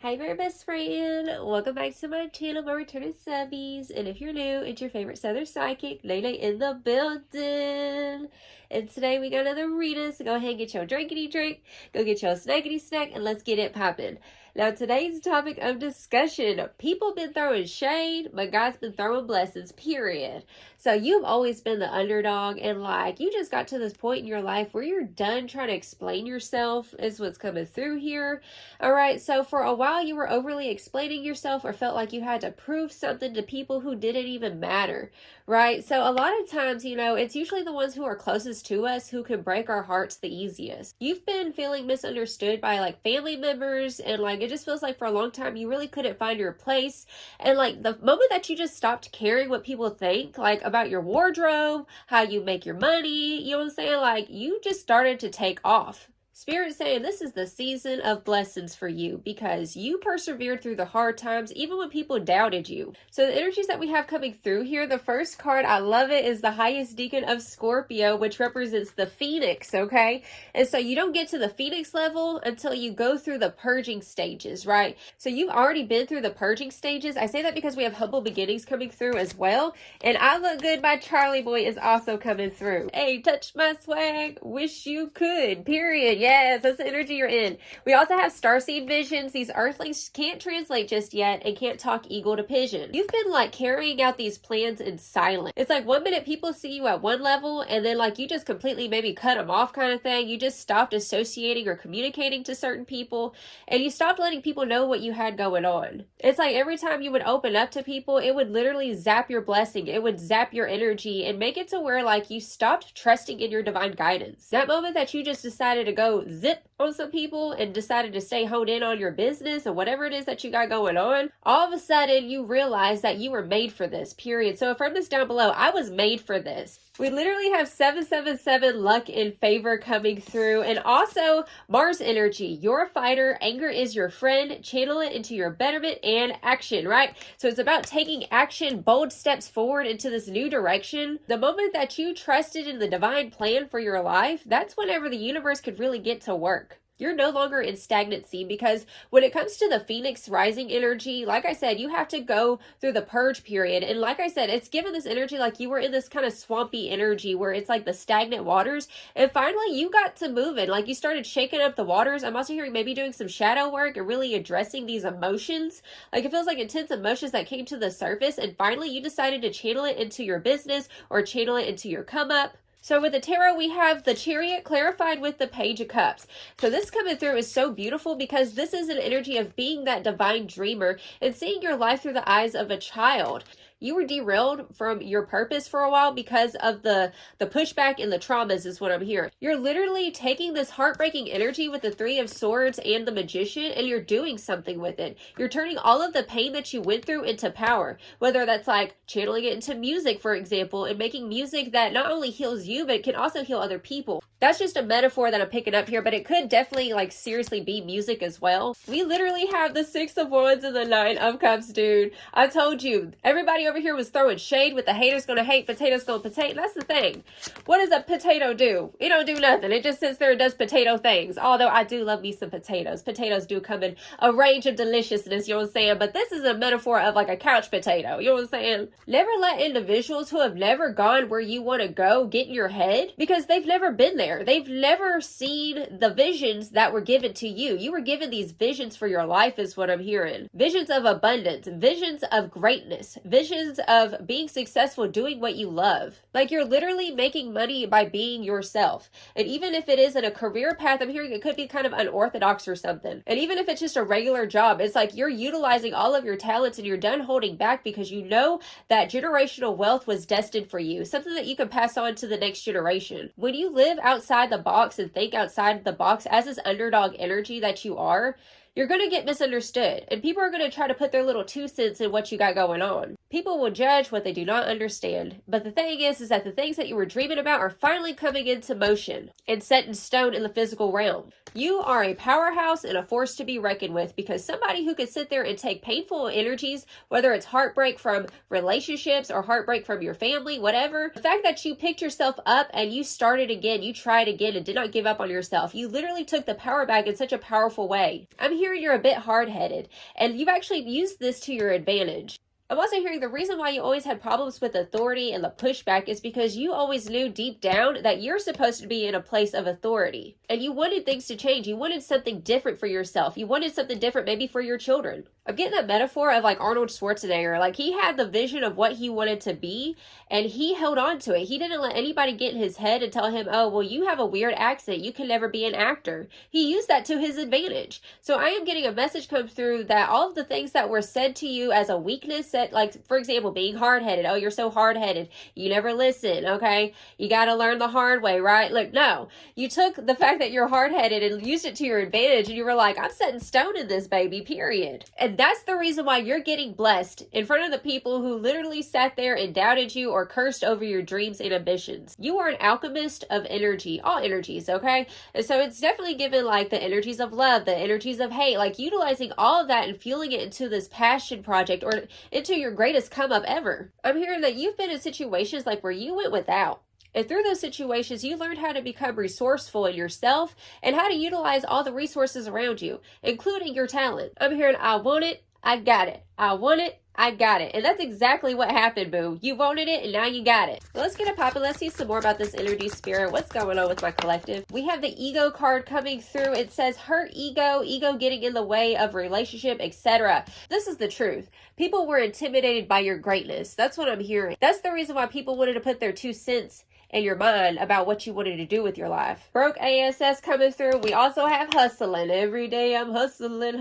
Hi, my best friend. Welcome back to my channel, my returning subbies. And if you're new, it's your favorite Southern Psychic, Nene in the building. And today we got another reading, so go ahead and get your drinkity drink, go get your snackety snack, and let's get it popping. Now, today's topic of discussion, people been throwing shade, but God's been throwing blessings, period. So you've always been the underdog, and you just got to this point in your life where you're done trying to explain yourself, is what's coming through here. All right, so for a while you were overly explaining yourself or felt like you had to prove something to people who didn't even matter, right? So a lot of times, it's usually the ones who are closest to us who can break our hearts the easiest. You've been feeling misunderstood by family members, and it just feels like for a long time you really couldn't find your place. And the moment that you just stopped caring what people think, about your wardrobe, how you make your money, you know what I'm saying? You just started to take off. Spirit saying this is the season of blessings for you because you persevered through the hard times even when people doubted you. So the energies that we have coming through here, the first card, I love it, is the highest deacon of Scorpio, which represents the Phoenix, okay? And so you don't get to the Phoenix level until you go through the purging stages, right? So you've already been through the purging stages. I say that because we have humble beginnings coming through as well. And I Look Good by Charlie Boy is also coming through. Hey, touch my swag, wish you could, period. Yes, that's the energy you're in. We also have starseed visions. These earthlings can't translate just yet and can't talk eagle to pigeon. You've been carrying out these plans in silence. It's one minute people see you at one level and then you just completely maybe cut them off kind of thing. You just stopped associating or communicating to certain people and you stopped letting people know what you had going on. It's every time you would open up to people, it would literally zap your blessing. It would zap your energy and make it to where you stopped trusting in your divine guidance. That moment that you just decided to go zip on some people and decided to stay honed in on your business or whatever it is that you got going on, all of a sudden you realize that you were made for this, period. So affirm this down below. I was made for this. We literally have 777 luck in favor coming through, and also Mars energy. You're a fighter. Anger is your friend. Channel it into your betterment and action, right? So it's about taking action, bold steps forward into this new direction. The moment that you trusted in the divine plan for your life, that's whenever the universe could really get to work. You're no longer in stagnancy because when it comes to the Phoenix rising energy, like I said, you have to go through the purge period. And like I said, it's given this energy you were in this kind of swampy energy where it's the stagnant waters. And finally, you got to moving. You started shaking up the waters. I'm also hearing maybe doing some shadow work and really addressing these emotions. It feels like intense emotions that came to the surface. And finally, you decided to channel it into your business or channel it into your come up. So with the tarot, we have the Chariot clarified with the Page of Cups. So this coming through is so beautiful because this is an energy of being that divine dreamer and seeing your life through the eyes of a child. You were derailed from your purpose for a while because of the pushback and the traumas is what I'm hearing. You're literally taking this heartbreaking energy with the Three of Swords and the Magician and you're doing something with it. You're turning all of the pain that you went through into power, whether that's channeling it into music, for example, and making music that not only heals you, but it can also heal other people. That's just a metaphor that I'm picking up here, but it could definitely seriously be music as well. We literally have the Six of Wands and the Nine of Cups, dude. I told you, everybody over here was throwing shade with the haters gonna hate, potatoes gonna potato. That's the thing. What does a potato do? It don't do nothing. It just sits there and does potato things. Although I do love me some potatoes. Potatoes do come in a range of deliciousness, you know what I'm saying? But this is a metaphor of a couch potato, you know what I'm saying? Never let individuals who have never gone where you want to go get in your head because they've never been there. They've never seen the visions that were given to you. You were given these visions for your life is what I'm hearing. Visions of abundance, visions of greatness, visions of being successful, doing what you love. You're literally making money by being yourself. And even if it isn't a career path, I'm hearing it could be kind of unorthodox or something. And even if it's just a regular job, it's you're utilizing all of your talents and you're done holding back because you know that generational wealth was destined for you, something that you can pass on to the next generation. When you live outside the box and think outside the box as this underdog energy that you are, you're going to get misunderstood and people are going to try to put their little 2 cents in what you got going on. People will judge what they do not understand. But the thing is that the things that you were dreaming about are finally coming into motion and set in stone in the physical realm. You are a powerhouse and a force to be reckoned with because somebody who can sit there and take painful energies, whether it's heartbreak from relationships or heartbreak from your family, whatever, the fact that you picked yourself up and you started again, you tried again and did not give up on yourself. You literally took the power back in such a powerful way. I'm here hearing you're a bit hard-headed, and you've actually used this to your advantage. I'm also hearing the reason why you always had problems with authority and the pushback is because you always knew deep down that you're supposed to be in a place of authority. And you wanted things to change. You wanted something different for yourself. You wanted something different maybe for your children. I'm getting that metaphor of like Arnold Schwarzenegger. Like he had the vision of what he wanted to be and he held on to it. He didn't let anybody get in his head and tell him, oh, well, you have a weird accent. You can never be an actor. He used that to his advantage. So I am getting a message come through that all of the things that were said to you as a weakness, that, like, for example, being hard-headed. Oh, you're so hard-headed. You never listen, okay? You got to learn the hard way, right? Look, no. You took the fact that you're hard-headed and used it to your advantage, and you were like, I'm setting stone in this baby, period. And that's the reason why you're getting blessed in front of the people who literally sat there and doubted you or cursed over your dreams and ambitions. You are an alchemist of energy, all energies, okay? And so it's definitely given like the energies of love, the energies of hate, like utilizing all of that and fueling it into this passion project or into your greatest come up ever. I'm hearing that you've been in situations like where you went without. And through those situations, you learned how to become resourceful in yourself and how to utilize all the resources around you, including your talent. I'm hearing, I want it, I got it. I want it, I got it. And that's exactly what happened, boo. You wanted it and now you got it. Let's get it poppin'. Let's see some more about this energy spirit. What's going on with my collective? We have the ego card coming through. It says hurt ego getting in the way of relationship, etc. This is the truth. People were intimidated by your greatness. That's what I'm hearing. That's the reason why people wanted to put their 2 cents in your mind about what you wanted to do with your life. Broke ASS coming through. We also have hustling. Every day I'm hustling.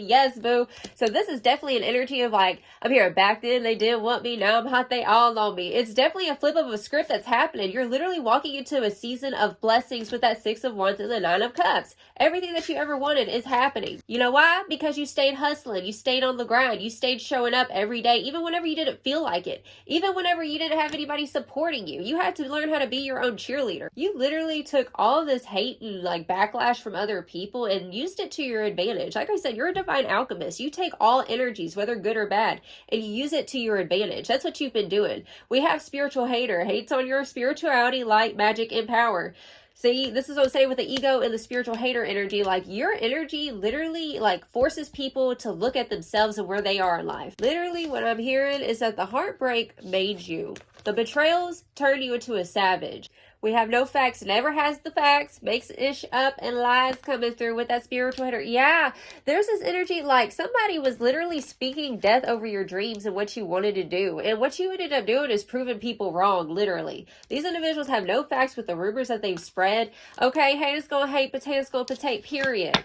Yes, boo. So this is definitely an energy of like, I'm here. Back then they didn't want me. Now I'm hot. They all on me. It's definitely a flip of a script that's happening. You're literally walking into a season of blessings with that 6 of Wands and the 9 of Cups. Everything that you ever wanted is happening. You know why? Because you stayed hustling. You stayed on the grind. You stayed showing up every day, even whenever you didn't feel like it. Even whenever you didn't have anybody supporting you. You had to learn how to be your own cheerleader. You literally took all this hate and like backlash from other people and used it to your advantage. Like I said, you're a divine alchemist. You take all energies, whether good or bad, and you use it to your advantage. That's what you've been doing. We have spiritual hater. Hates on your spirituality, light, magic, and power. See, this is what I'm saying with the ego and the spiritual hater energy. Like your energy literally like forces people to look at themselves and where they are in life. Literally what I'm hearing is that the heartbreak made you. The betrayals turned you into a savage. We have no facts, never has the facts, makes ish up and lies coming through with that spiritual hater. Yeah, there's this energy like somebody was literally speaking death over your dreams and what you wanted to do. And what you ended up doing is proving people wrong, literally. These individuals have no facts with the rumors that they've spread. Okay, haters gonna hate, potatoes gonna potato, period.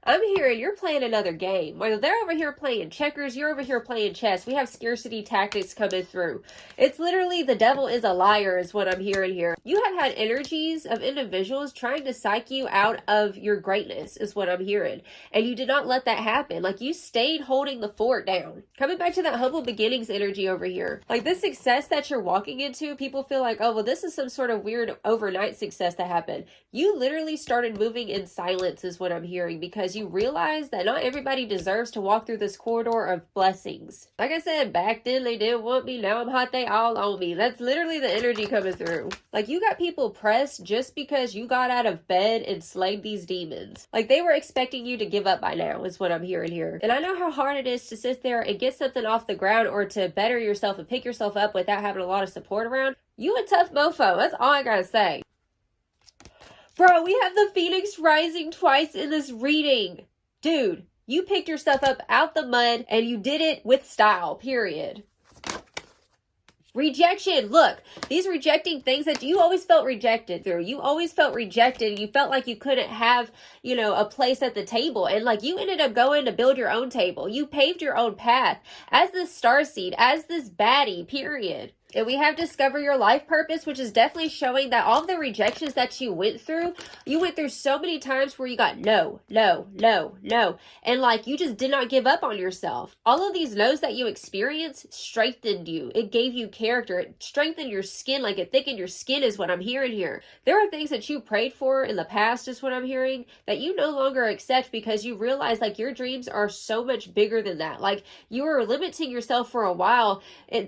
I'm hearing you're playing another game. While they're over here playing checkers, you're over here playing chess. We have scarcity tactics coming through. It's literally the devil is a liar is what I'm hearing here. You have had energies of individuals trying to psych you out of your greatness is what I'm hearing. And you did not let that happen. Like you stayed holding the fort down. Coming back to that humble beginnings energy over here. Like this success that you're walking into, people feel like, oh, well, this is some sort of weird overnight success that happened. You literally started moving in silence is what I'm hearing because you realize that not everybody deserves to walk through this corridor of blessings. Like I said, back then they didn't want me. Now I'm hot. They all on me. That's literally the energy coming through. Like you got people pressed just because you got out of bed and slayed these demons. Like they were expecting you to give up by now is what I'm hearing here. And I know how hard it is to sit there and get something off the ground or to better yourself and pick yourself up without having a lot of support around. You a tough mofo. That's all I gotta say. Bro, we have the Phoenix rising twice in this reading. Dude, you picked yourself up out the mud and you did it with style, period. Rejection. Look, these rejecting things that you always felt rejected through. You always felt rejected. You felt like you couldn't have, a place at the table. And like you ended up going to build your own table. You paved your own path as this starseed, as this baddie, period. And we have discover your life purpose, which is definitely showing that all the rejections that you went through so many times where you got no. And like you just did not give up on yourself. All of these no's that you experienced strengthened you. It gave you character. It strengthened your skin, like it thickened your skin is what I'm hearing here. There are things that you prayed for in the past is what I'm hearing that you no longer accept because you realize like your dreams are so much bigger than that. Like you were limiting yourself for a while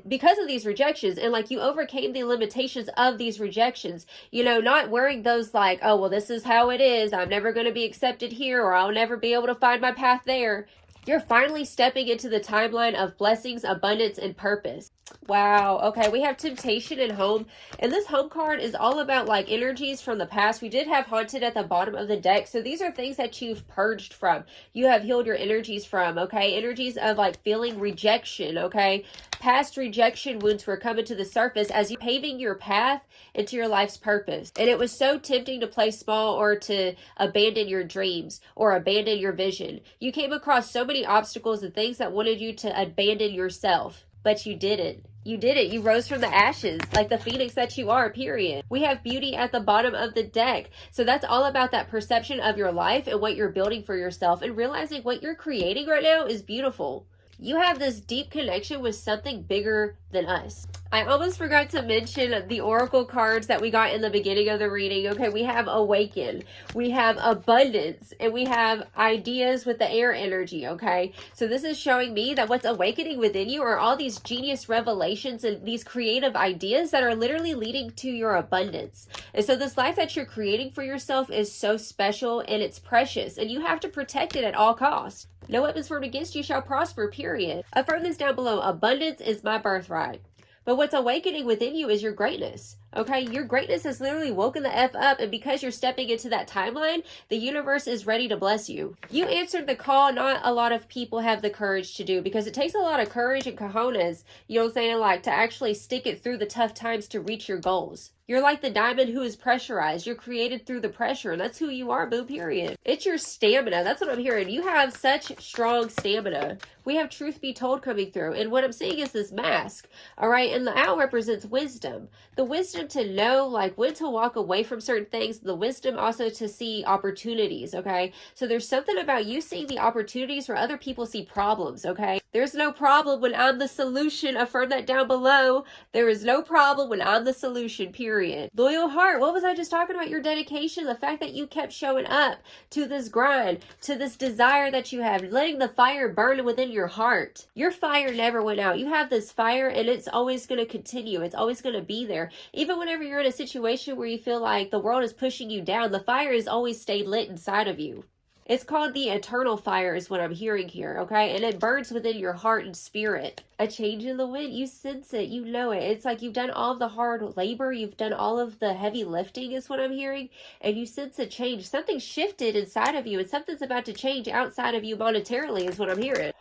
because of these rejections. and like you overcame the limitations of these rejections, you know, not wearing those like, oh, well, this is how it is, I'm never going to be accepted here, or I'll never be able to find my path there. You're finally stepping into the timeline of blessings, abundance, and purpose. Wow. Okay, we have temptation and home. And this home card is all about like energies from the past. We did have haunted at the bottom of the deck. So these are things that you've purged from. You have healed your energies from, okay? Energies of like feeling rejection, okay? Past rejection wounds were coming to the surface as you paving your path into your life's purpose. And it was so tempting to play small or to abandon your dreams or abandon your vision. You came across so many obstacles and things that wanted you to abandon yourself. But you didn't. You did it. You rose from the ashes like the phoenix that you are, period. We have beauty at the bottom of the deck. So that's all about that perception of your life and what you're building for yourself and realizing what you're creating right now is beautiful. You have this deep connection with something bigger than us. I almost forgot to mention the oracle cards that we got in the beginning of the reading. Okay, we have awaken, we have abundance, and we have ideas with the air energy, okay? So this is showing me that what's awakening within you are all these genius revelations and these creative ideas that are literally leading to your abundance. And so this life that you're creating for yourself is so special and it's precious, and you have to protect it at all costs. No weapons formed against you shall prosper, period. Affirm this down below. Abundance is my birthright. But what's awakening within you is your greatness. Okay, your greatness has literally woken the F up, and because you're stepping into that timeline, the universe is ready to bless you. You answered the call not a lot of people have the courage to do, because it takes a lot of courage and cojones, you know what I'm saying, like to actually stick it through the tough times to reach your goals. You're like the diamond who is pressurized. You're created through the pressure. And that's who you are, boo, period. It's your stamina. That's what I'm hearing. You have such strong stamina. We have truth be told coming through. And what I'm seeing is this mask. All right. And the owl represents wisdom. The wisdom to know like when to walk away from certain things. The wisdom also to see opportunities. Okay. So there's something about you seeing the opportunities where other people see problems. Okay. There's no problem when I'm the solution. Affirm that down below. There is no problem when I'm the solution, period. Loyal heart. What was I just talking about? Your dedication, the fact that you kept showing up to this grind, to this desire that you have, letting the fire burn within your heart. Your fire never went out. You have this fire and it's always going to continue. It's always going to be there. Even whenever you're in a situation where you feel like the world is pushing you down, the fire has always stayed lit inside of you. It's called the eternal fire is what I'm hearing here, okay? And it burns within your heart and spirit. A change in the wind, you sense it, you know it. It's like you've done all of the hard labor, you've done all of the heavy lifting is what I'm hearing, and you sense a change. Something shifted inside of you and something's about to change outside of you monetarily is what I'm hearing.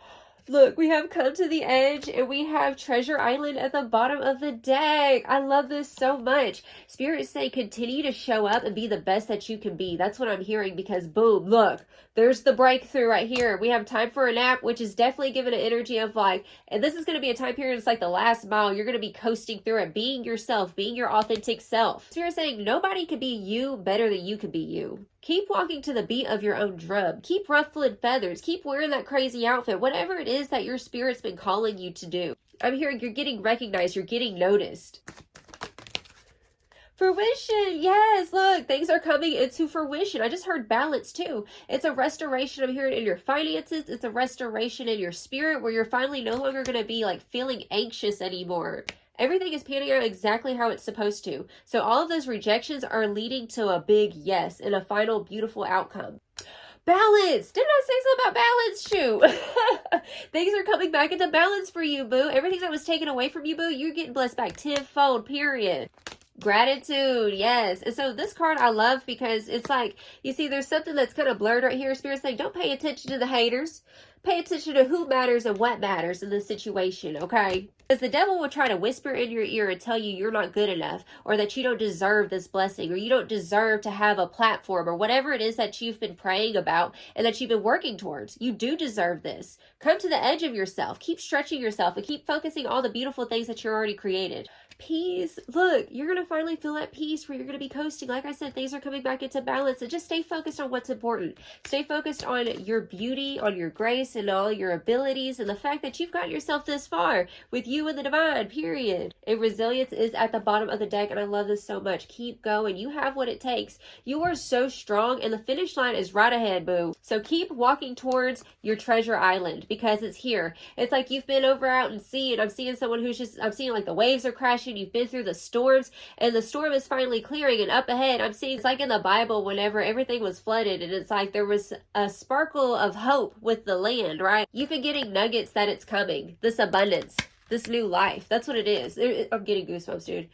Look, we have come to the edge and we have Treasure Island at the bottom of the deck. I love this so much. Spirits say continue to show up and be the best that you can be. That's what I'm hearing because boom, look, there's the breakthrough right here. We have time for a nap, which is definitely given an energy of like, and this is going to be a time period, it's like the last mile. You're going to be coasting through it, being yourself, being your authentic self. Spirit saying nobody can be you better than you can be you. Keep walking to the beat of your own drum. Keep ruffling feathers. Keep wearing that crazy outfit. Whatever it is that your spirit's been calling you to do. I'm hearing you're getting recognized. You're getting noticed. Fruition. Yes, look, things are coming into fruition. I just heard balance too. It's a restoration. I'm hearing in your finances. It's a restoration in your spirit where you're finally no longer going to be like feeling anxious anymore. Everything is panning out exactly how it's supposed to. So all of those rejections are leading to a big yes and a final beautiful outcome. Balance. Didn't I say something about balance? Shoot. Things are coming back into balance for you, boo. Everything that was taken away from you, boo, you're getting blessed back tenfold, period. Gratitude, yes. And so this card I love because it's like, you see, there's something that's kind of blurred right here. Spirit's saying, don't pay attention to the haters. Pay attention to who matters and what matters in this situation, okay? Because the devil will try to whisper in your ear and tell you you're not good enough, or that you don't deserve this blessing, or you don't deserve to have a platform, or whatever it is that you've been praying about and that you've been working towards. You do deserve this. Come to the edge of yourself. Keep stretching yourself and keep focusing on all the beautiful things that you're already created. Peace. Look, you're going to finally feel that peace where you're going to be coasting. Like I said, things are coming back into balance, and just stay focused on what's important. Stay focused on your beauty, on your grace, and all your abilities, and the fact that you've gotten yourself this far with you and the divine, period. And resilience is at the bottom of the deck, and I love this so much. Keep going. You have what it takes. You are so strong, and the finish line is right ahead, boo. So keep walking towards your treasure island because it's here. It's like you've been over out in sea, and I'm seeing someone who's just, I'm seeing like the waves are crashing rejection. You've been through the storms, and the storm is finally clearing, and up ahead, I'm seeing, it's like in the Bible whenever everything was flooded, and it's like there was a sparkle of hope with the land, right? You've been getting nuggets that it's coming. This abundance, this new life. That's what it is. I'm getting goosebumps, dude.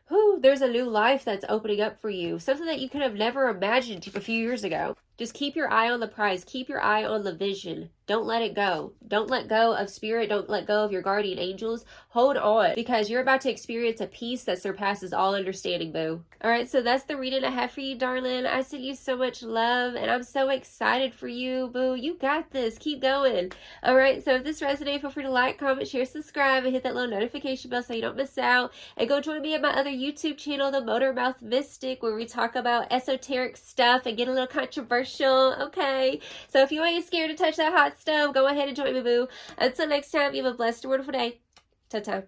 Whew, there's a new life that's opening up for you. Something that you could have never imagined a few years ago. Just keep your eye on the prize. Keep your eye on the vision. Don't let it go. Don't let go of spirit. Don't let go of your guardian angels. Hold on, because you're about to experience a peace that surpasses all understanding, boo. All right, so that's the reading I have for you, darling. I send you so much love, and I'm so excited for you, boo. You got this. Keep going. All right, so if this resonated, feel free to like, comment, share, subscribe, and hit that little notification bell so you don't miss out. And go join me at my other YouTube channel, The Motor Mouth Mystic, where we talk about esoteric stuff and get a little controversial. Okay, so if you ain't scared to touch that hot stove, go ahead and join me, boo. Until next time, you have a blessed and wonderful day. Ta-ta.